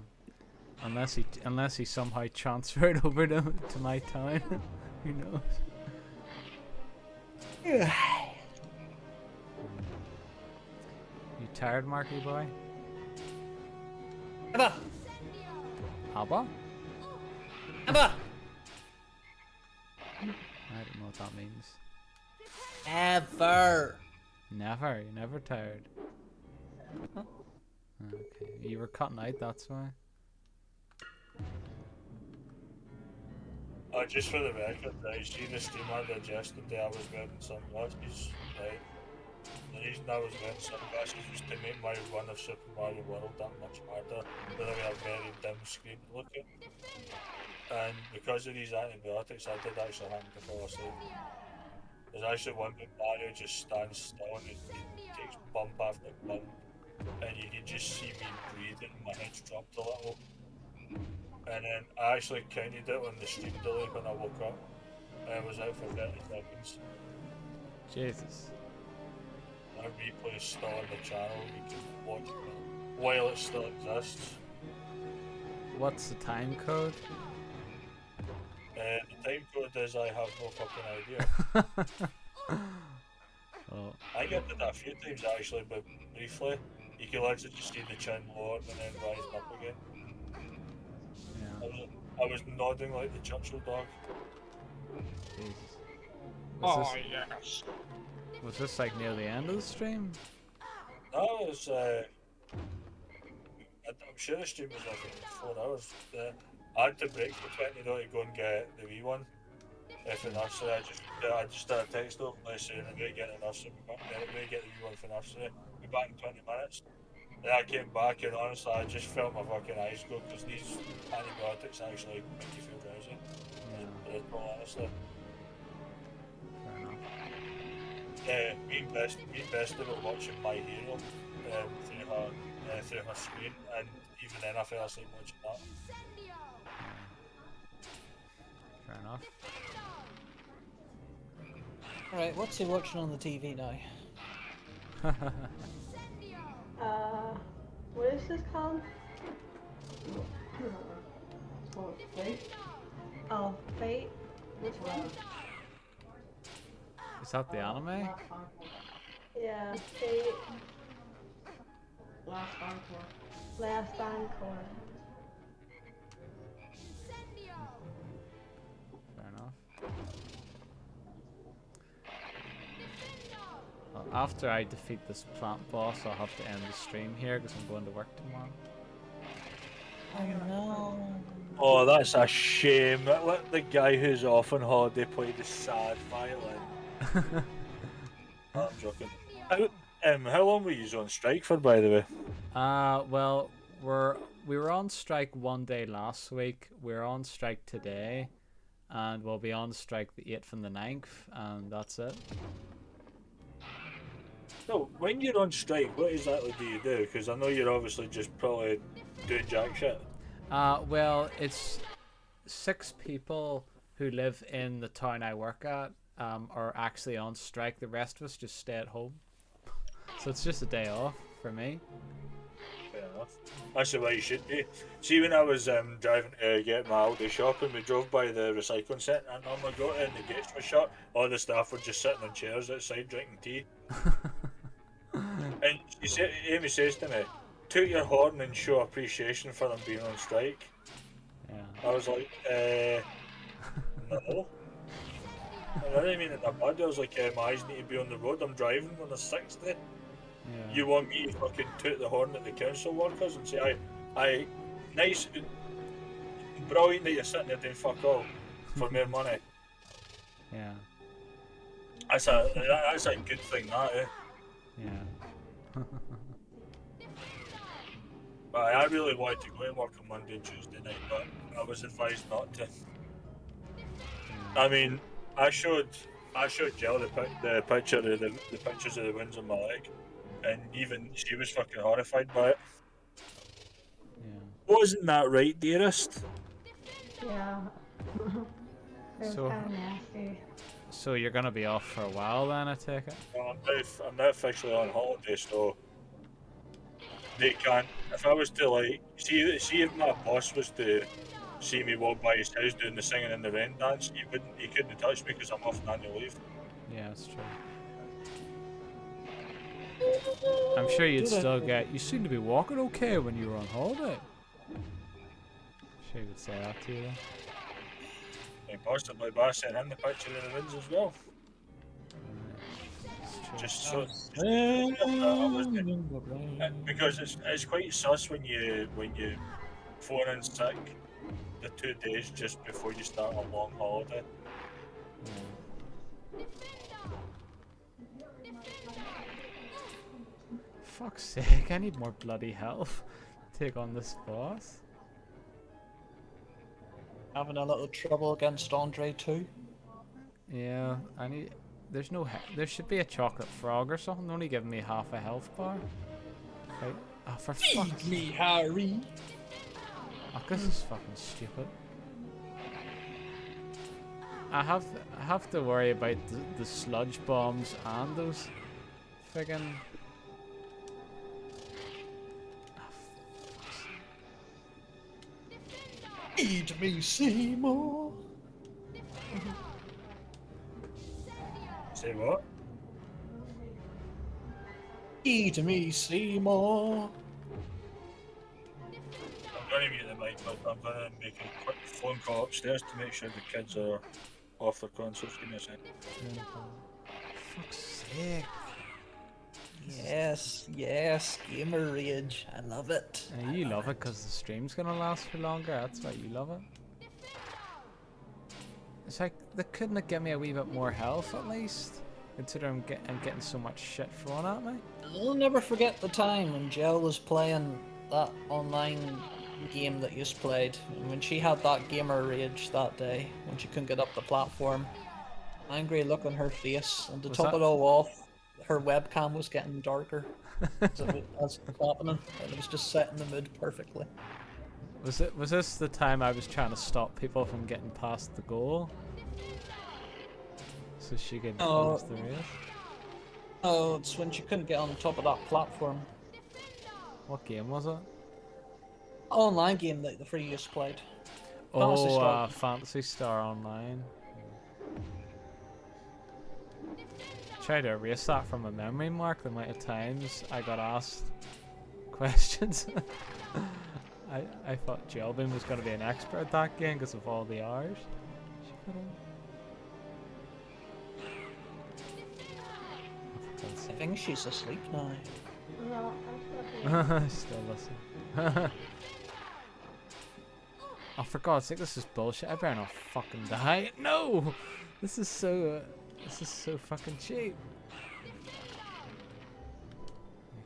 S3: Unless he somehow transferred over to my town, who knows? You tired, Marky boy?
S6: Ever!
S3: Abba?
S6: Ever!
S3: I don't know what that means.
S6: Ever!
S3: Never. You're never tired. Okay. You were cutting out, that's why.
S4: Just for the record, right, see the stream I did yesterday, I was wearing sunglasses, right? The reason I was wearing sunglasses was to make my run of Super Mario World that much harder, with a very dim screen to look at. And because of these antibiotics, I did actually happen to fall asleep. There's actually one where Mario just stands still and he takes bump after bump, and you can just see me breathing, my head's dropped a little. And then I actually counted it on the stream delay when I woke up, and I was out for 30 seconds.
S3: Jesus.
S4: My replay is still on the channel, you can watch it while it still exists.
S3: What's the time code?
S4: The time code is I have no fucking idea.
S3: Oh,
S4: I get that a few times actually, but briefly. You can literally just see the chin lower and then rise up again.
S3: yeah.
S4: I was nodding like the Churchill dog.
S3: Jesus.
S4: Yes.
S3: Was this like near the end of the stream?
S4: That was, I'm sure the stream was like 4 hours. I had to break for 20 though to go and get the wee one. For nursery, I just did a text over saying I'm going to get the nursery, I'm going to get the wee one for nursery. Be back in 20 minutes. Then I came back and honestly I just felt my fucking eyes go because these antibiotics actually make you feel drowsy. Honestly.
S3: Fair enough.
S4: Me and Bestie were watching My Hero through her screen, and even then I fell asleep watching that.
S3: Fair enough.
S6: Alright, what's he watching on the TV now?
S1: What is this called? Fate? Oh, Fate? Which one?
S3: Is that the anime?
S1: Yeah, Fate.
S8: Last Encore.
S1: Last Encore.
S3: Fair enough. Well, after I defeat this plant boss, I'll have to end the stream here because I'm going to work tomorrow.
S6: Oh no.
S4: Oh, that's a shame. Let the guy who's off on holiday play the sad violin. Oh, I'm joking. How long were you on strike for, by the way?
S3: Well, we were on strike one day last week. We're on strike today, and we'll be on strike the 8th and the 9th, and that's it.
S4: So, when you're on strike, what exactly do you do? Because I know you're obviously just probably doing jack shit.
S3: Well, it's 6 people who live in the town I work at are actually on strike. The rest of us just stay at home. So it's just a day off for me.
S4: Fair enough. That's the way you should be. See, when I was driving to get my Aldi shopping, we drove by the recycling centre I normally go to, and the gates were shut. All the staff were just sitting on chairs outside drinking tea. And Amy says to me, toot your horn and show appreciation for them being on strike.
S3: Yeah.
S4: I was like, no. And I didn't mean it that bad. I was like, my eyes need to be on the road. I'm driving when there's 60.
S3: Yeah.
S4: You want me to fucking toot the horn at the council workers and say, nice, brilliant that you're sitting there doing fuck all for more money.
S3: Yeah.
S4: That's a good thing, that, eh?
S3: Yeah.
S4: But I really wanted to go and work on Monday and Tuesday night, but I was advised not to. I mean, I showed Jill the picture of the pictures of the wounds on my leg, and even she was fucking horrified by it.
S3: Yeah.
S4: Wasn't that right, dearest?
S1: Yeah. It was
S3: So-
S1: kind of nasty.
S3: So you're gonna be off for a while then, I take it?
S4: Well, I'm now officially on holiday, so they can't. If I was to like see if my boss was to see me walk by his house doing the singing in the rain dance, he couldn't touch me because I'm off on annual leave.
S3: Yeah, that's true. I'm sure you'd still get. You seem to be walking okay when you were on holiday. Sure, would say that to you. Then.
S4: My boss did my boss sent him the picture of the ruins as well.
S3: It's true.
S4: Just so. Because it's quite sus when you phone in sick the 2 days just before you start a long holiday.
S3: Yeah. Fuck's sake! I need more bloody health to take on this boss.
S6: Having a little trouble against Andre too.
S3: Yeah, I need. There's no. There should be a chocolate frog or something. Only giving me half a health bar. Right. Oh, for fuck's
S6: Me, Harry.
S3: Oh, this is fucking stupid. I have to worry about the sludge bombs and those friggin'.
S6: Eat me, Seymour.
S4: Say what?
S6: Eat me, Seymour.
S4: I'm going to mute the mic, but I'm going to make a quick phone call upstairs to make sure the kids are off their consoles. Give me a second.
S3: Fuck's sake.
S6: Yes, gamer rage. I love it.
S3: You love it because the stream's gonna last for longer. That's why you love it. It's like they couldn't have given me a wee bit more health at least, considering I'm getting so much shit thrown at me.
S6: I'll never forget the time when Jill was playing that online game that you just played. And when she had that gamer rage that day, when she couldn't get up the platform. Angry look on her face, and to
S3: Was
S6: top
S3: that-
S6: it all off, her webcam was getting darker as it was happening, and it was just setting the mood perfectly.
S3: Was this the time I was trying to stop people from getting past the goal? So she could
S6: Oh.
S3: finish the race?
S6: Oh, it's when she couldn't get on top of that platform.
S3: What game was it?
S6: Online game that the three just played. Fantasy
S3: Oh,
S6: Star.
S3: Fantasy Star Online. Try to erase that from my memory, Mark, the amount of times I got asked questions. I thought Jelbin was going to be an expert at that game because of all the hours she put in. Oh, for God's
S6: I
S3: sake.
S6: think she's asleep now.
S1: No, I'm still here.
S3: Still listen. Oh, for God's sake, this is bullshit. I better not fucking die. No! This is so fucking cheap.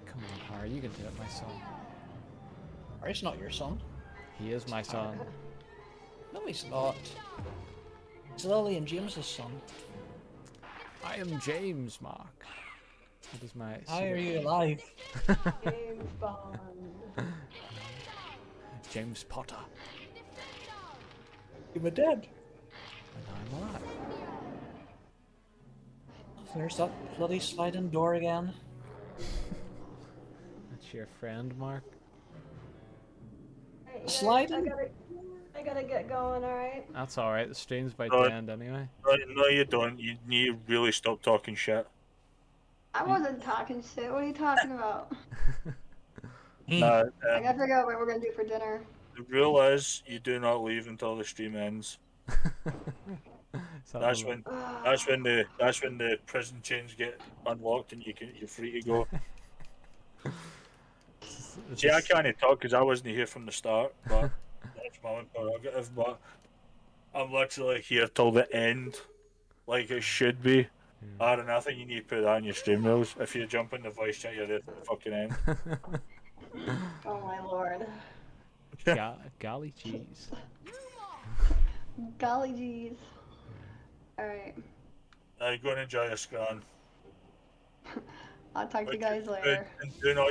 S3: Come on, Harry, you can do it, my son.
S6: Harry's not your son.
S3: He is my son.
S6: No, he's not. He's Lily and James's son.
S3: I am James, Mark. That is my.
S6: How are you alive?
S1: James Bond.
S3: James Potter.
S6: You were dead.
S3: And I'm alive.
S6: There's that bloody sliding door again.
S3: That's your friend, Mark.
S1: Hey,
S6: Sliding?
S1: I gotta get going, alright?
S3: That's alright, the stream's about
S4: Oh.
S3: to end anyway.
S4: No, you don't. You need to really stop talking shit.
S1: I wasn't talking shit. What are you talking about?
S4: Nah,
S1: I gotta figure out what we're gonna do for dinner.
S4: the rule is you do not leave until the stream ends.
S3: So
S4: That's when that's when the prison chains get unlocked and you're free to go. See, I can't talk because I wasn't here from the start, but that's my own prerogative. But I'm literally here till the end, like it should be. Aaron, I think you need to put that in your stream rules. If you jump in the voice chat, you're there till the fucking end.
S1: Oh my lord.
S3: Golly cheese.
S1: Golly jeez. Alright.
S4: Go and enjoy your scran.
S1: I'll talk to you
S4: Which
S1: guys
S4: is good.
S1: later.
S4: And do not,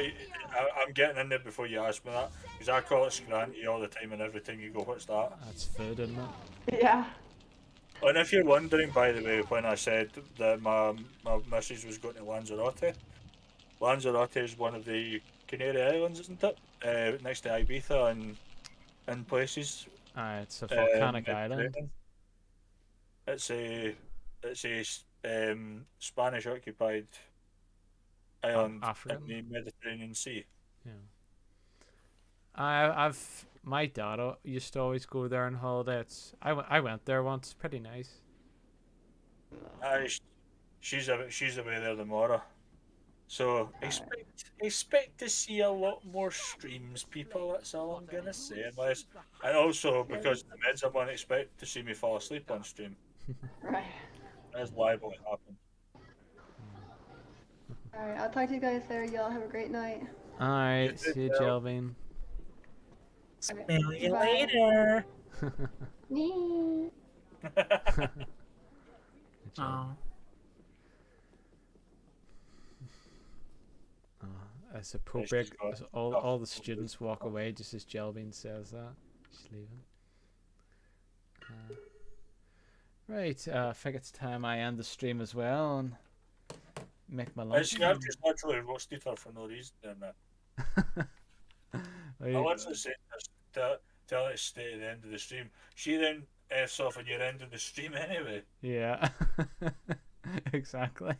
S4: I'm getting in there before you ask me that, because I call it scranty all the time, and every time you go, what's that?
S3: That's food, isn't it?
S1: Yeah.
S4: And if you're wondering, by the way, when I said that my missus was going to Lanzarote, Lanzarote is one of the Canary Islands, isn't it? Next to Ibiza and places.
S3: It's a volcanic island.
S4: Mediterranean. It's a Spanish occupied island in
S3: African.
S4: the Mediterranean Sea.
S3: Yeah. I've my dad used to always go there on holiday. I went there once. Pretty nice.
S4: Aye, she's away there tomorrow. So expect to see a lot more streams, people. That's all I'm gonna say. And also because the meds I'm on, expect to see me fall asleep on stream.
S1: Right.
S4: That's liable to happen.
S1: Alright, I'll talk to you guys later. Y'all have a great night.
S3: Alright,
S4: too,
S3: see you,
S4: Jill.
S3: Jelvin.
S1: Okay,
S4: Smell you
S1: bye.
S4: later.
S1: Nee.
S3: As appropriate, as all the students walk away just as Jelvin says that. She's leaving. Right, I think it's time I end the stream as well and make my lunch.
S4: I've just literally roasted her for no reason there, man. I literally said tell her to stay at the end of the stream. She then F's off at your end of the stream anyway.
S3: Yeah, exactly.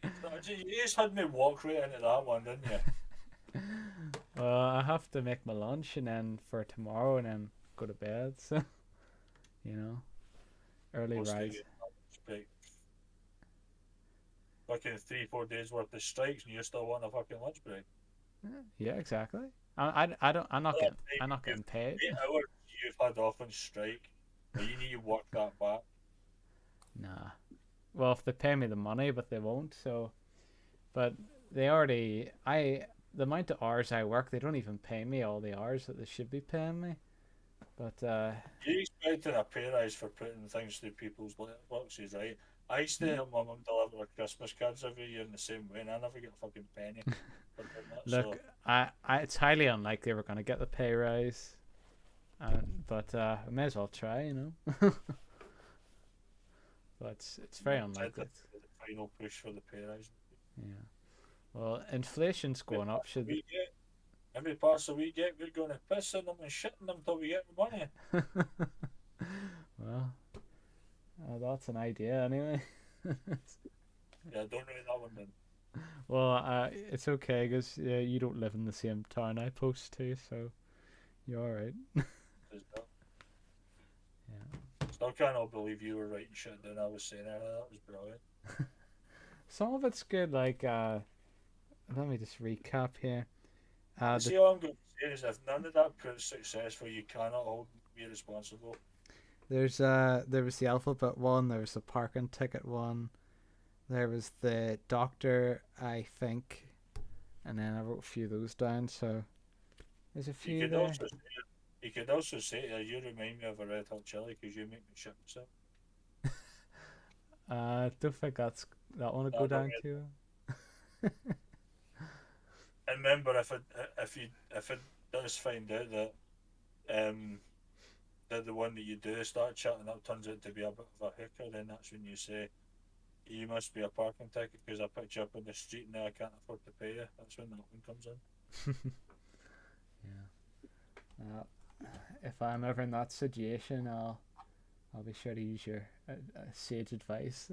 S4: You just had me walk right into that one, didn't you?
S3: Well, I have to make my lunch and then for tomorrow and then go to bed, so, you know, early
S4: Most
S3: rise.
S4: days, like, fucking 3-4 days worth of strikes and you still want a fucking lunch break.
S3: Yeah, exactly. I'm not getting paid.
S4: 8 hours you've had off on strike, but you need to work that back.
S3: Nah. Well, if they pay me the money, but they won't, so. But they already. The amount of hours I work, they don't even pay me all the hours that they should be paying me. But,
S4: You're expecting a pay rise for putting things through people's letterboxes, right? I used to help my mum deliver her Christmas cards every year in the same way, and I never get a fucking penny for doing that.
S3: look,
S4: So,
S3: it's highly unlikely we're going to get the pay rise. But I may as well try, you know. But it's very unlikely.
S4: the final push for the pay rise.
S3: Yeah. Well, inflation's going up. Should
S4: We get every parcel we get, we're going to piss in them and shit in them till we get the money.
S3: Well, that's an idea anyway.
S4: Yeah, don't really that one then.
S3: Well, it's okay because you don't live in the same town I post to, so you're all right.
S4: There's that.
S3: Yeah.
S4: Still cannot believe you were writing shit down. I was saying earlier, that was brilliant.
S3: Some of it's good. Like, let me just recap here.
S4: See, all I'm going to say is if none of that proves successful, you cannot hold me responsible.
S3: there was the alphabet one. There was the parking ticket one. There was the doctor, I think, and then I wrote a few of those down. So there's a few
S4: You could
S3: there.
S4: also say you remind me of a Red Hot Chili because you make me shit myself.
S3: I don't think that one would go down too.
S4: And remember, if it does find out that that the one that you do start chatting up turns out to be a bit of a hooker, then that's when you say you must be a parking ticket because I picked you up on the street and now I can't afford to pay you. That's when that one comes in.
S3: Yeah. If I'm ever in that situation, I'll be sure to use your sage advice.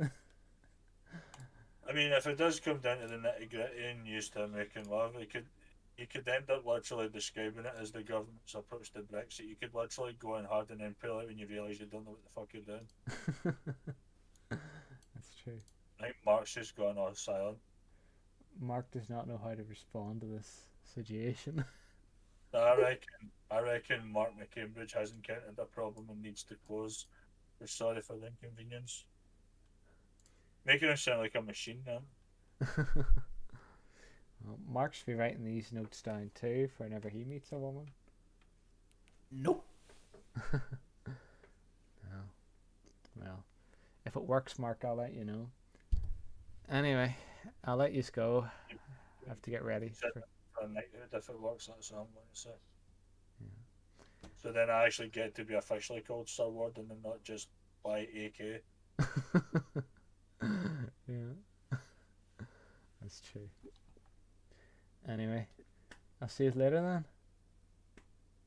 S4: I mean, if it does come down to the nitty gritty and used to making love, you could end up literally describing it as the government's approach to Brexit. You could literally go in hard and then pull out when you realise you don't know what the fuck you're doing.
S3: That's true.
S4: I think Mark's just gone all silent.
S3: Mark does not know how to respond to this situation.
S4: I reckon Mark McCambridge has encountered a problem and needs to close. We're sorry for the inconvenience. Making him sound like a machine now.
S3: Well, Mark should be writing these notes down too for whenever he meets a woman.
S2: Nope.
S3: No. Well, if it works, Mark, I'll let you know. Anyway, I'll let you go. I have to get ready.
S4: Said for a knighthood if it works, that's what I'm going to say. So then I actually get to be officially called Sir Warden and not just by AK.
S3: Yeah. That's true. Anyway, I'll see you later then.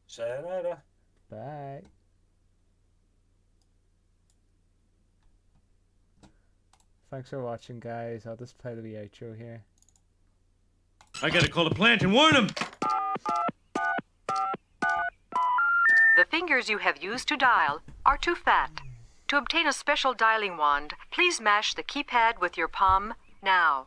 S4: Sayonara.
S3: Bye. Thanks for watching, guys. I'll just play the outro here.
S8: I gotta call the plant and warn them!
S9: The fingers you have used to dial are too fat. To obtain a special dialing wand, please mash the keypad with your palm now.